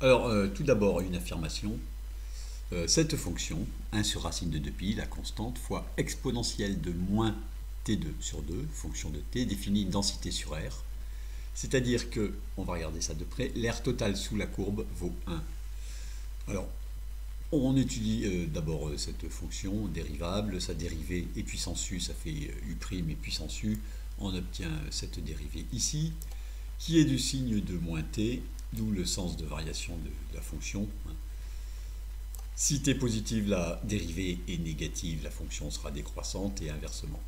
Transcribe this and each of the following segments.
Alors, tout d'abord, une affirmation. Cette fonction, 1 sur racine de 2pi, la constante, fois exponentielle de moins t2 sur 2, fonction de t, définit une densité sur R. C'est-à-dire que, on va regarder ça de près, l'air total sous la courbe vaut 1. Alors, on étudie d'abord cette fonction dérivable, sa dérivée et puissance u, ça fait u' et puissance u. On obtient cette dérivée ici, qui est du signe de moins t, d'où le sens de variation de la fonction. Si t est positive, la dérivée est négative, la fonction sera décroissante et inversement.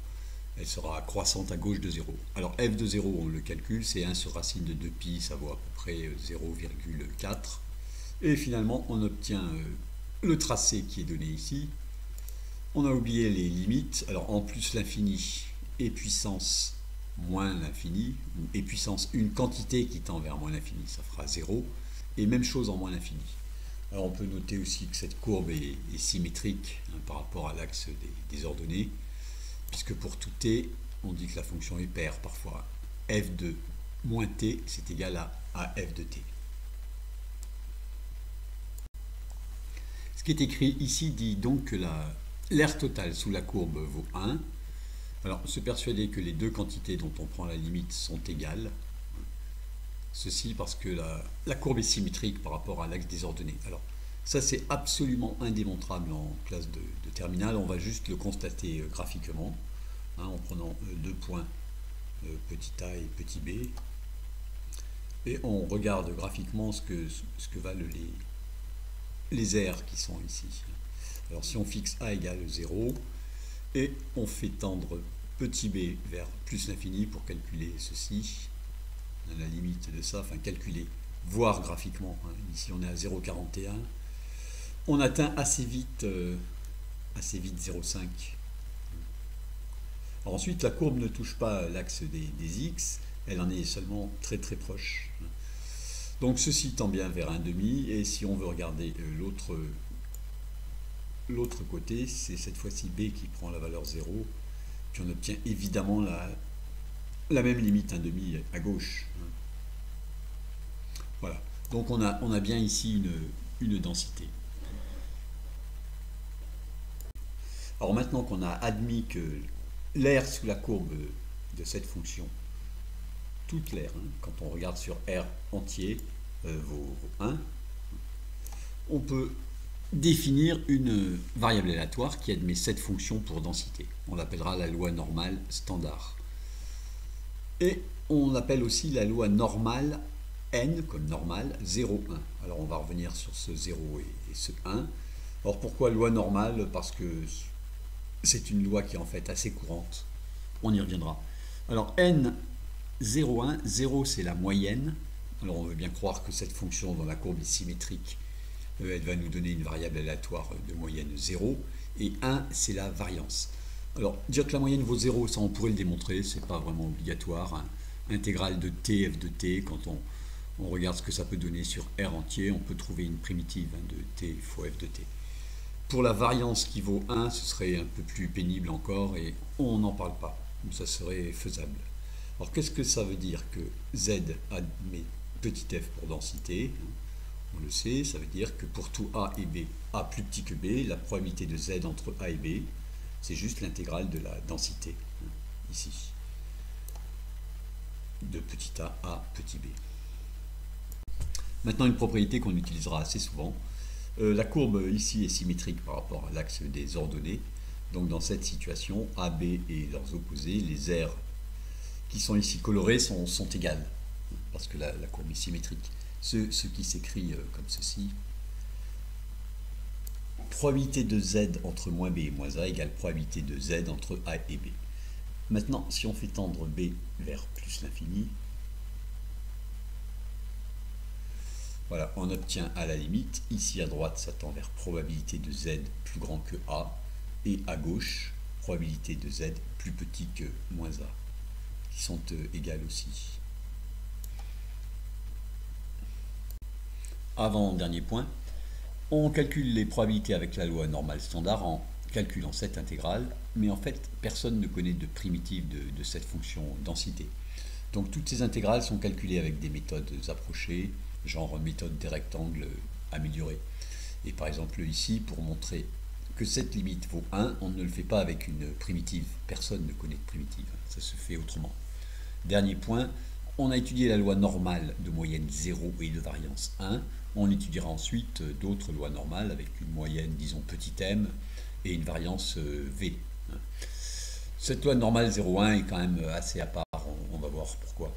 Elle sera croissante à gauche de 0. Alors f de 0, on le calcule, c'est 1 sur racine de 2pi, ça vaut à peu près 0,4. Et finalement, on obtient le tracé qui est donné ici. On a oublié les limites. Alors en plus l'infini et puissance moins l'infini, et puissance une quantité qui tend vers moins l'infini, ça fera 0. Et même chose en moins l'infini. Alors on peut noter aussi que cette courbe est symétrique par rapport à l'axe des ordonnées, puisque pour tout t, on dit que la fonction est paire parfois. F de moins t, c'est égal à f de t. Ce qui est écrit ici dit donc que l'air total sous la courbe vaut 1. Alors, se persuader que les deux quantités dont on prend la limite sont égales. Ceci parce que la courbe est symétrique par rapport à l'axe des ordonnées. Alors, ça c'est absolument indémontrable en classe de terminale. On va juste le constater graphiquement, en prenant deux points, petit a et petit b. Et on regarde graphiquement ce que valent les r qui sont ici. Alors, si on fixe a égale 0, et on fait tendre petit b vers plus l'infini pour calculer ceci. On a la limite de ça, enfin calculer, voir graphiquement. Ici on est à 0,41. On atteint assez vite 0,5. Ensuite, la courbe ne touche pas l'axe des x, elle en est seulement très très proche. Donc ceci tend bien vers 1,5, et si on veut regarder l'autre côté, c'est cette fois-ci b qui prend la valeur 0, puis on obtient évidemment la même limite 1,5 à gauche. Voilà, donc on a bien ici une densité. Alors maintenant qu'on a admis que l'air sous la courbe de cette fonction, toute l'air, quand on regarde sur R entier, vaut 1, on peut définir une variable aléatoire qui admet cette fonction pour densité. On l'appellera la loi normale standard. Et on appelle aussi la loi normale n comme normale 0, 1. Alors on va revenir sur ce 0 et ce 1. Alors pourquoi loi normale? Parce que c'est une loi qui est en fait assez courante. On y reviendra. Alors n 0, 1, 0 c'est la moyenne. Alors on veut bien croire que cette fonction dans la courbe est symétrique. Elle va nous donner une variable aléatoire de moyenne 0, et 1 c'est la variance. Alors dire que la moyenne vaut 0, ça on pourrait le démontrer, c'est pas vraiment obligatoire. Intégrale de t, f de t, quand on regarde ce que ça peut donner sur R entier, on peut trouver une primitive de t fois f de t. Pour la variance qui vaut 1, ce serait un peu plus pénible encore, et on n'en parle pas, donc ça serait faisable. Alors qu'est-ce que ça veut dire que z admet petit f pour densité? On le sait, ça veut dire que pour tout a et b, a plus petit que b, la probabilité de z entre a et b, c'est juste l'intégrale de la densité, ici, de petit a à petit b. Maintenant, une propriété qu'on utilisera assez souvent. La courbe ici est symétrique par rapport à l'axe des ordonnées. Donc dans cette situation, a, b et leurs opposés, les r qui sont ici colorés sont égales, parce que la courbe est symétrique. Ce qui s'écrit comme ceci. Probabilité de z entre moins b et moins a égale probabilité de z entre a et b. Maintenant, si on fait tendre b vers plus l'infini, voilà, on obtient à la limite, ici à droite, ça tend vers probabilité de z plus grand que a, et à gauche, probabilité de z plus petit que moins a, qui sont égales aussi. Avant-dernier point, on calcule les probabilités avec la loi normale standard en calculant cette intégrale, mais en fait, personne ne connaît de primitive de cette fonction densité. Donc toutes ces intégrales sont calculées avec des méthodes approchées, genre méthode des rectangles améliorée. Et par exemple ici, pour montrer que cette limite vaut 1, on ne le fait pas avec une primitive. Personne ne connaît de primitive. Ça se fait autrement. Dernier point, on a étudié la loi normale de moyenne 0 et de variance 1. On étudiera ensuite d'autres lois normales avec une moyenne, disons, petit m et une variance v. Cette loi normale 0,1 est quand même assez à part. On va voir pourquoi.